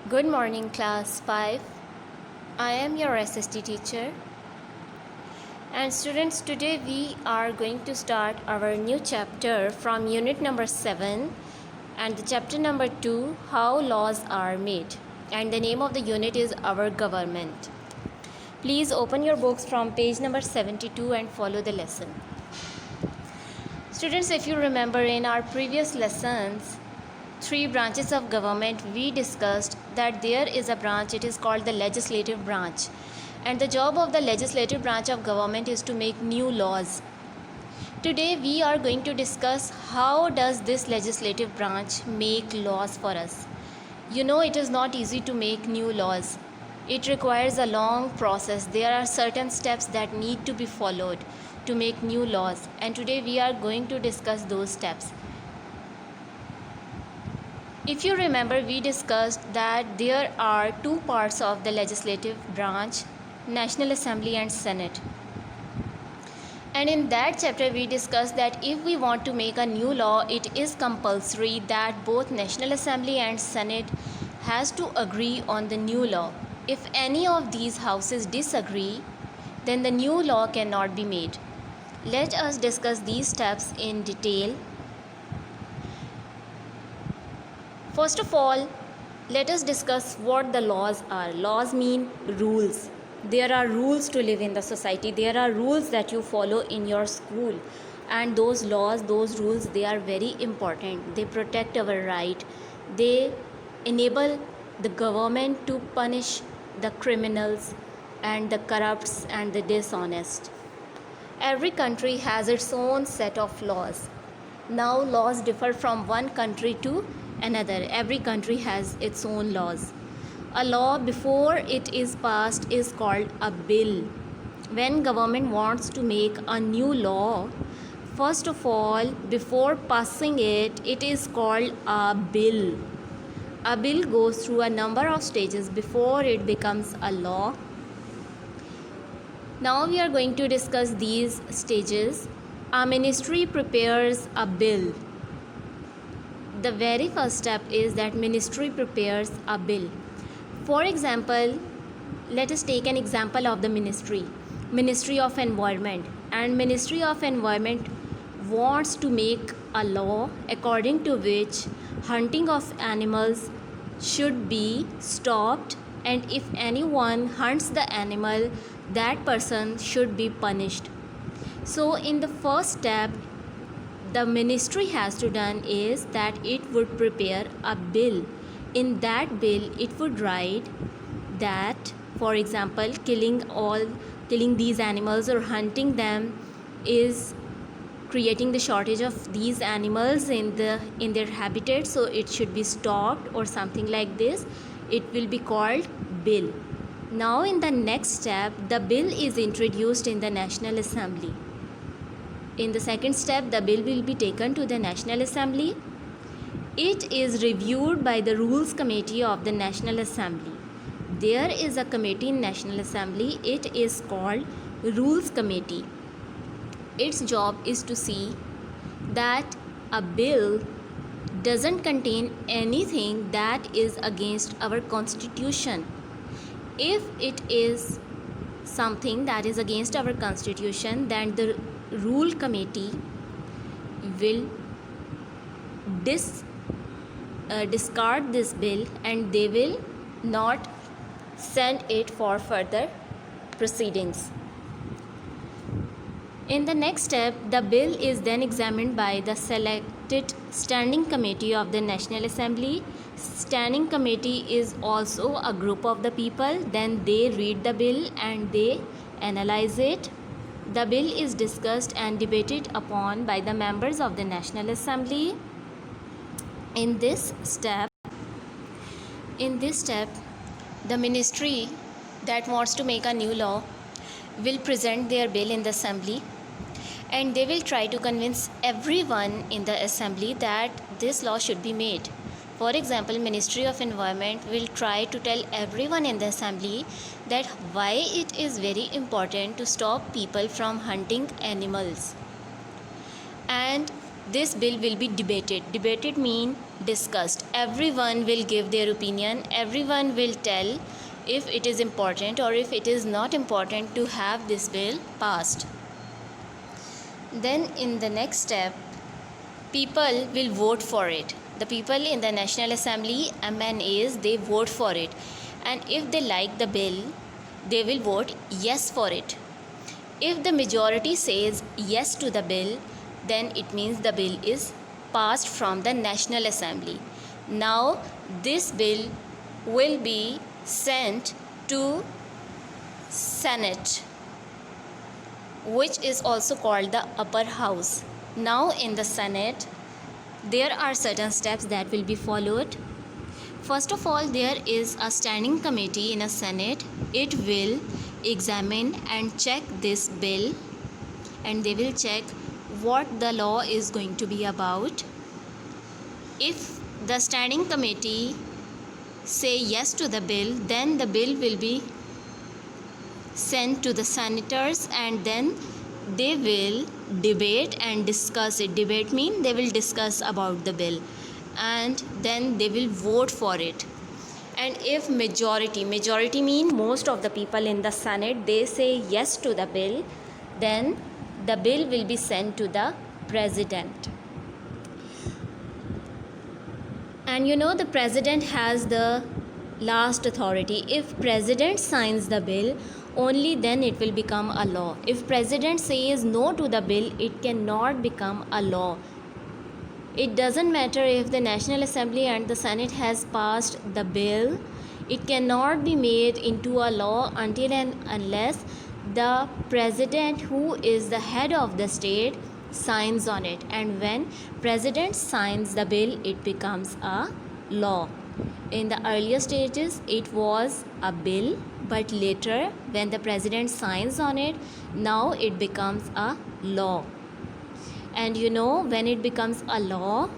Good morning, class 5. I am your SST teacher. And students, today we are going to start our new chapter from unit number 7 and the chapter number 2, How Laws Are Made. And the name of the unit is Our Government. Please open your books from page number 72 and follow the lesson. Students, if you remember in our previous lessons, 3 branches of government, we discussed that there is a branch, it is called the legislative branch, and the job of the legislative branch of government is to make new laws. Today we are going to discuss how does this legislative branch make laws for us. You know, it is not easy to make new laws. It requires a long process. There are certain steps that need to be followed to make new laws, and today we are going to discuss those steps. If you remember, we discussed that there are 2 parts of the legislative branch, National Assembly and Senate. And in that chapter we discussed that if we want to make a new law, it is compulsory that both National Assembly and Senate has to agree on the new law. If any of these houses disagree, then the new law cannot be made. Let us discuss these steps in detail. First of all, let us discuss what the laws are. Laws mean rules. There are rules to live in the society. There are rules that you follow in your school. And those laws, those rules, they are very important. They protect our right. They enable the government to punish the criminals and the corrupts and the dishonest. Every country has its own set of laws. Now laws differ from one country to another. Every country has its own laws. A law, before it is passed, is called a bill. When government wants to make a new law, first of all, before passing it, it is called a bill. A bill goes through a number of stages before it becomes a law. Now we are going to discuss these stages. A ministry prepares a bill. The very first step is that ministry prepares a bill. For example, let us take an example of the Ministry of Environment. And Ministry of Environment wants to make a law according to which hunting of animals should be stopped, and if anyone hunts the animal, that person should be punished. So in the first step, the ministry has to done is that it would prepare a bill. In that bill, it would write that, for example, killing these animals or hunting them is creating the shortage of these animals in their habitat, so it should be stopped or something like this. It will be called bill. Now in the next step, the bill is introduced in the National Assembly. In the second step, the bill will be taken to the National Assembly. It is reviewed by the Rules Committee of the National Assembly. There is a committee in National Assembly. It is called Rules Committee. Its job is to see that a bill doesn't contain anything that is against our constitution. If it is something that is against our constitution, then the Rule Committee will discard this bill and they will not send it for further proceedings. In the next step, the bill is then examined by the selected Standing Committee of the National Assembly. Standing Committee is also a group of the people. Then they read the bill and they analyze it. The bill is discussed and debated upon by the members of the National Assembly. In this step, the ministry that wants to make a new law will present their bill in the assembly, and they will try to convince everyone in the assembly that this law should be made. For example, Ministry of Environment will try to tell everyone in the assembly that why it is very important to stop people from hunting animals. And this bill will be debated. Debated mean discussed. Everyone will give their opinion. Everyone will tell if it is important or if it is not important to have this bill passed. Then in the next step, people will vote for it. The people in the National Assembly, MNAs, they vote for it. And if they like the bill, they will vote yes for it. If the majority says yes to the bill, then it means the bill is passed from the National Assembly. Now this bill will be sent to Senate, which is also called the upper house. Now in the Senate, there are certain steps that will be followed. First of all, there is a standing committee in a Senate. It will examine and check this bill, and they will check what the law is going to be about. If the standing committee say yes to the bill, then the bill will be sent to the senators, and then they will debate and discuss it. Debate mean they will discuss about the bill, and then they will vote for it. And if majority mean most of the people in the Senate, they say yes to the bill, then the bill will be sent to the president. And the president has the last authority. If president signs the bill, only then it will become a law. If president says no to the bill, it cannot become a law. It doesn't matter if the National Assembly and the Senate has passed the bill, it cannot be made into a law until and unless the president, who is the head of the state, signs on it. And when president signs the bill, it becomes a law. In the earlier stages, it was a bill, but later when the president signs on it, now it becomes a law. And when it becomes a law,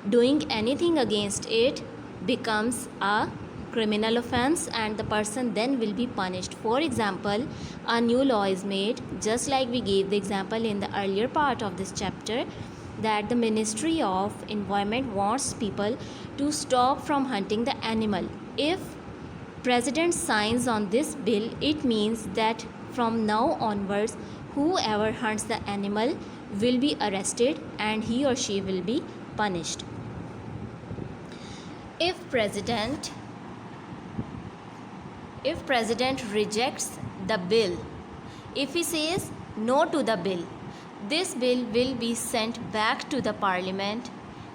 doing anything against it becomes a criminal offense, and the person then will be punished. For example, a new law is made, just like we gave the example in the earlier part of this chapter, that the Ministry of Environment wants people to stop from hunting the animal. If president signs on this bill, it means that from now onwards, whoever hunts the animal will be arrested and he or she will be punished. If president rejects the bill, if he says no to the bill, this bill will be sent back to the parliament.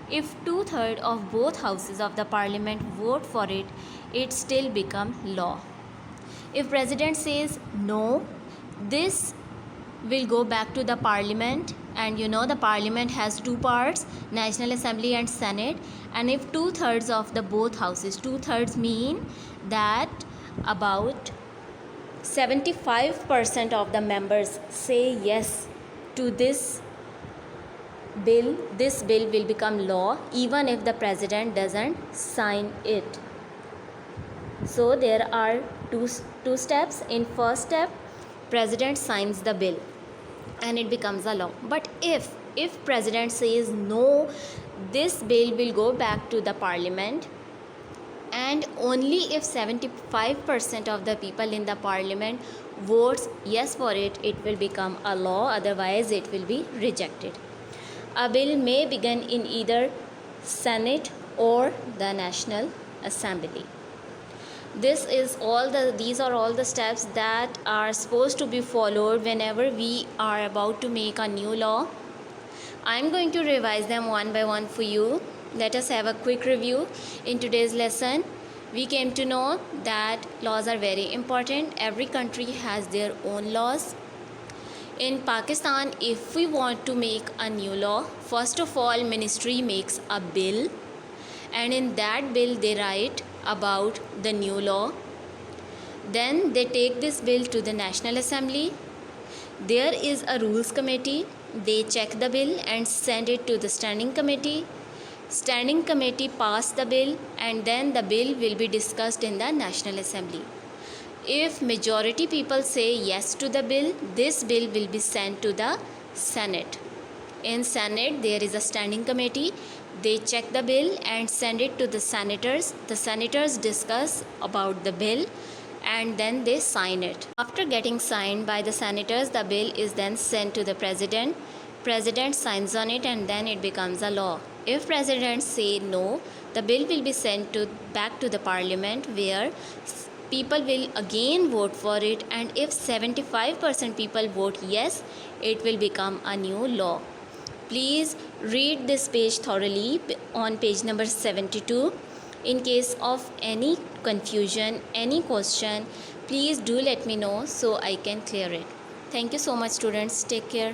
If 2/3 of both houses of the parliament vote for it, it still become law. If president says no, this will go back to the parliament, and the parliament has two parts, National Assembly and Senate. And if 2/3 of the both houses, 2/3 mean that about 75% of the members say yes to this bill, this bill will become law even if the president doesn't sign it. So there are two steps. In first step, president signs the bill and it becomes a law. But if president says no, this bill will go back to the parliament, and only if 75% of the people in the parliament votes yes for it, it will become a law. Otherwise it will be rejected. A bill may begin in either Senate or the National Assembly. These are all the steps that are supposed to be followed whenever we are about to make a new law. I am going to revise them one by one for you. Let us have a quick review. In today's lesson, we came to know that laws are very important. Every country has their own laws. In Pakistan, if we want to make a new law, first of all, ministry makes a bill, and in that bill they write about the new law. Then they take this bill to the National Assembly. There is a rules committee. They check the bill and send it to the standing committee. Standing committee pass the bill, and then the bill will be discussed in the National Assembly. If majority people say yes to the bill, this bill will be sent to the Senate. In Senate, there is a standing committee. They check the bill and send it to the senators. The senators discuss about the bill and then they sign it. After getting signed by the senators, the bill is then sent to the president. President signs on it and then it becomes a law. If president say no, the bill will be sent back to the parliament where people will again vote for it, and if 75% people vote yes, it will become a new law. Please read this page thoroughly on page number 72. In case of any confusion, any question, please do let me know so I can clear it. Thank you so much, students. Take care.